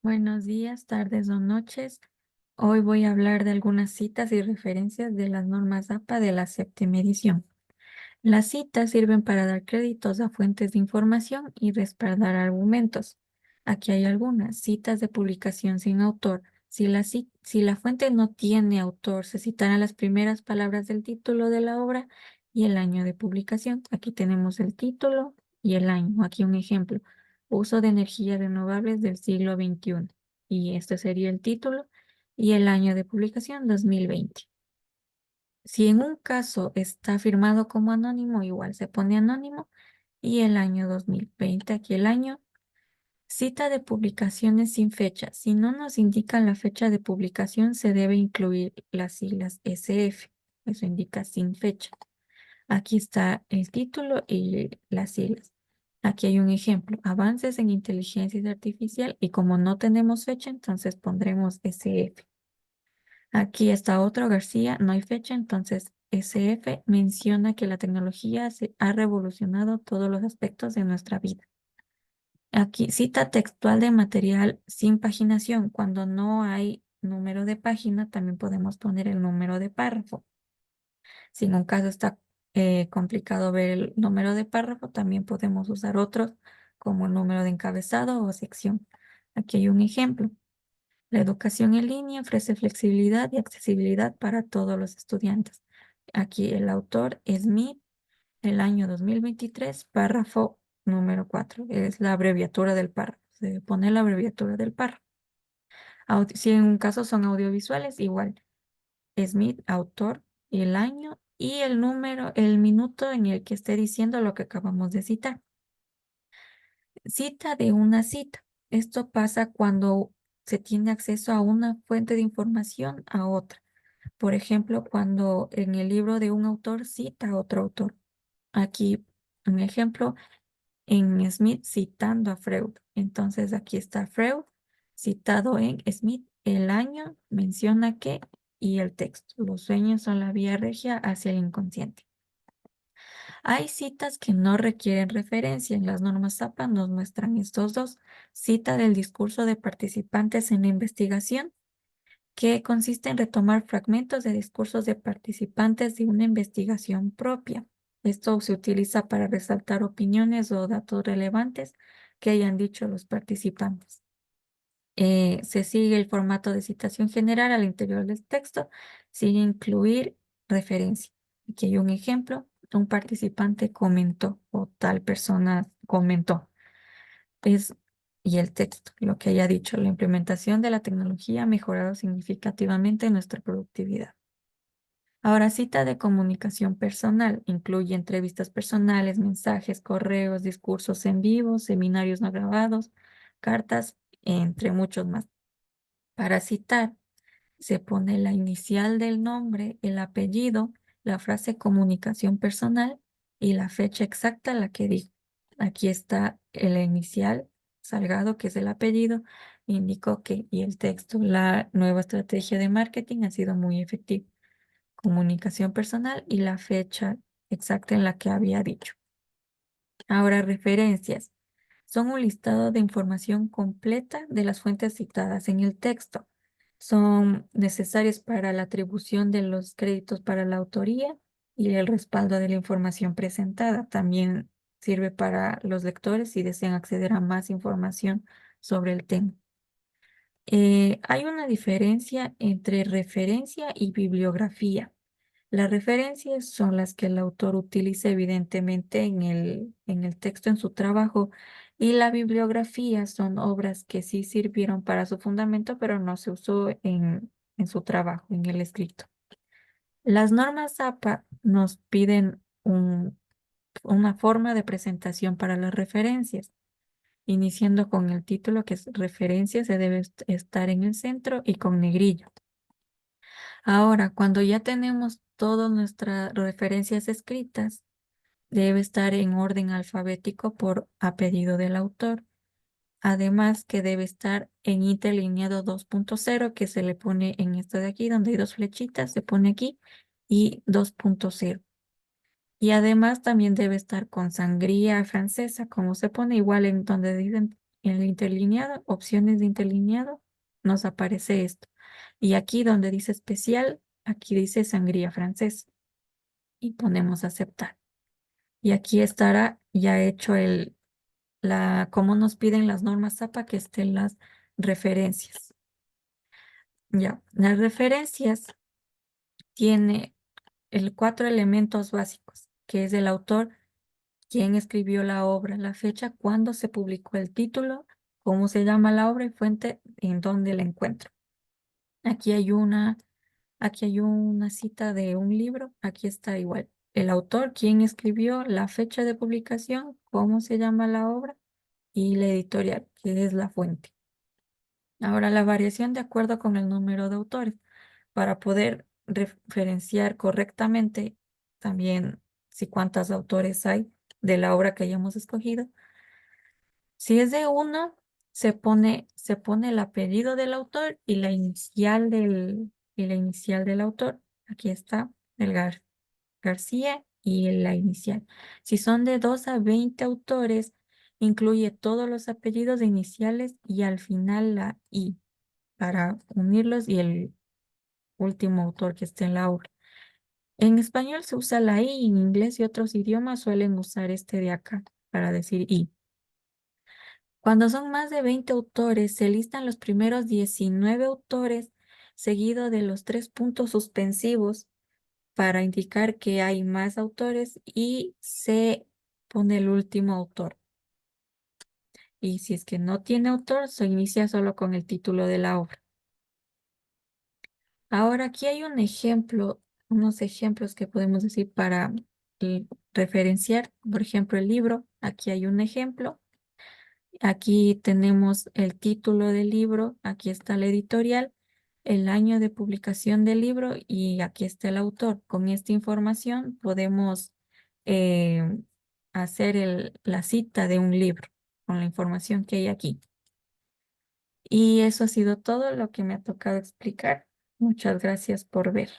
Buenos días, tardes o noches. Hoy voy a hablar de algunas citas y referencias de las normas APA de la séptima edición. Las citas sirven para dar créditos a fuentes de información y respaldar argumentos. Aquí hay algunas citas de publicación sin autor. Si la fuente no tiene autor, se citarán las primeras palabras del título de la obra y el año de publicación. Aquí tenemos el título y el año. Aquí un ejemplo. Uso de energías renovables del siglo XXI. Y este sería el título y el año de publicación 2020. Si en un caso está firmado como anónimo, igual se pone anónimo y el año 2020, aquí el año. Cita de publicaciones sin fecha. Si no nos indican la fecha de publicación, se debe incluir las siglas SF. Eso indica sin fecha. Aquí está el título y las siglas. Aquí hay un ejemplo, avances en inteligencia artificial y como no tenemos fecha, entonces pondremos SF. Aquí está otro García, no hay fecha, entonces SF menciona que la tecnología ha revolucionado todos los aspectos de nuestra vida. Aquí cita textual de material sin paginación. Cuando no hay número de página, también podemos poner el número de párrafo. Si en un caso está complicado ver el número de párrafo, también podemos usar otros como el número de encabezado o sección. Aquí hay un ejemplo. La educación en línea ofrece flexibilidad y accesibilidad para todos los estudiantes. Aquí el autor es Smith, el año 2023, párrafo número 4. Es la abreviatura del párrafo. Se pone la abreviatura del párrafo. Si en un caso son audiovisuales, igual. Smith, autor, el año y el número, el minuto en el que esté diciendo lo que acabamos de citar. Cita de una cita. Esto pasa cuando se tiene acceso a una fuente de información a otra. Por ejemplo, cuando en el libro de un autor cita a otro autor. Aquí un ejemplo en Smith citando a Freud. Entonces aquí está Freud citado en Smith. El año menciona que y el texto. Los sueños son la vía regia hacia el inconsciente. Hay citas que no requieren referencia. En las normas APA nos muestran estos dos. Cita del discurso de participantes en la investigación, que consiste en retomar fragmentos de discursos de participantes de una investigación propia. Esto se utiliza para resaltar opiniones o datos relevantes que hayan dicho los participantes. Se sigue el formato de citación general al interior del texto, sin incluir referencia. Aquí hay un ejemplo. Un participante comentó o tal persona comentó. Es, y el texto, lo que haya dicho, la implementación de la tecnología ha mejorado significativamente nuestra productividad. Ahora, cita de comunicación personal incluye entrevistas personales, mensajes, correos, discursos en vivo, seminarios no grabados, cartas, entre muchos más. Para citar, se pone la inicial del nombre, el apellido, la frase comunicación personal y la fecha exacta la que dijo. Aquí está el inicial, Salgado, que es el apellido, indicó que, y el texto, la nueva estrategia de marketing ha sido muy efectiva. Comunicación personal y la fecha exacta en la que había dicho. Ahora, referencias. Son un listado de información completa de las fuentes citadas en el texto. Son necesarias para la atribución de los créditos para la autoría y el respaldo de la información presentada. También sirve para los lectores si desean acceder a más información sobre el tema. Hay una diferencia entre referencia y bibliografía. Las referencias son las que el autor utiliza evidentemente en el texto, en su trabajo, y la bibliografía son obras que sí sirvieron para su fundamento, pero no se usó en su trabajo, en el escrito. Las normas APA nos piden una forma de presentación para las referencias, iniciando con el título que es referencia, se debe estar en el centro y con negrilla. Ahora, cuando ya tenemos todas nuestras referencias escritas, debe estar en orden alfabético por apellido del autor. Además que debe estar en interlineado 2.0, que se le pone en esto de aquí, donde hay dos flechitas, se pone aquí, y 2.0. Y además también debe estar con sangría francesa, como se pone igual en donde dicen En el interlineado, opciones de interlineado, nos aparece esto. Y aquí donde dice especial, aquí dice sangría francesa. Y ponemos aceptar. Y aquí estará ya hecho como nos piden las normas APA, que estén las referencias. Ya, las referencias tiene cuatro elementos básicos, que es el autor, quién escribió la obra, la fecha, cuándo se publicó el título, cómo se llama la obra y fuente en dónde la encuentro. Aquí hay una, aquí hay una cita de un libro, aquí está igual. El autor, quién escribió, la fecha de publicación, cómo se llama la obra y la editorial, que es la fuente. Ahora, la variación de acuerdo con el número de autores. Para poder referenciar correctamente también si cuántos autores hay de la obra que hayamos escogido. Si es de uno, se pone el apellido del autor y la inicial del autor. Aquí está, el García y la inicial. Si son de 2 a 20 autores, incluye todos los apellidos iniciales y al final la I para unirlos y el último autor que esté en la obra. En español se usa la I, en inglés y otros idiomas suelen usar este de acá para decir I. Cuando son más de 20 autores, se listan los primeros 19 autores seguido de los 3 puntos suspensivos para indicar que hay más autores y se pone el último autor. Y si es que no tiene autor, se inicia solo con el título de la obra. Ahora aquí hay un ejemplo, unos ejemplos que podemos decir para referenciar, por ejemplo, el libro. Aquí hay un ejemplo. Aquí tenemos el título del libro, aquí está la editorial, el año de publicación del libro y aquí está el autor. Con esta información podemos eh, hacer la cita de un libro con la información que hay aquí. Y eso ha sido todo lo que me ha tocado explicar. Muchas gracias por ver.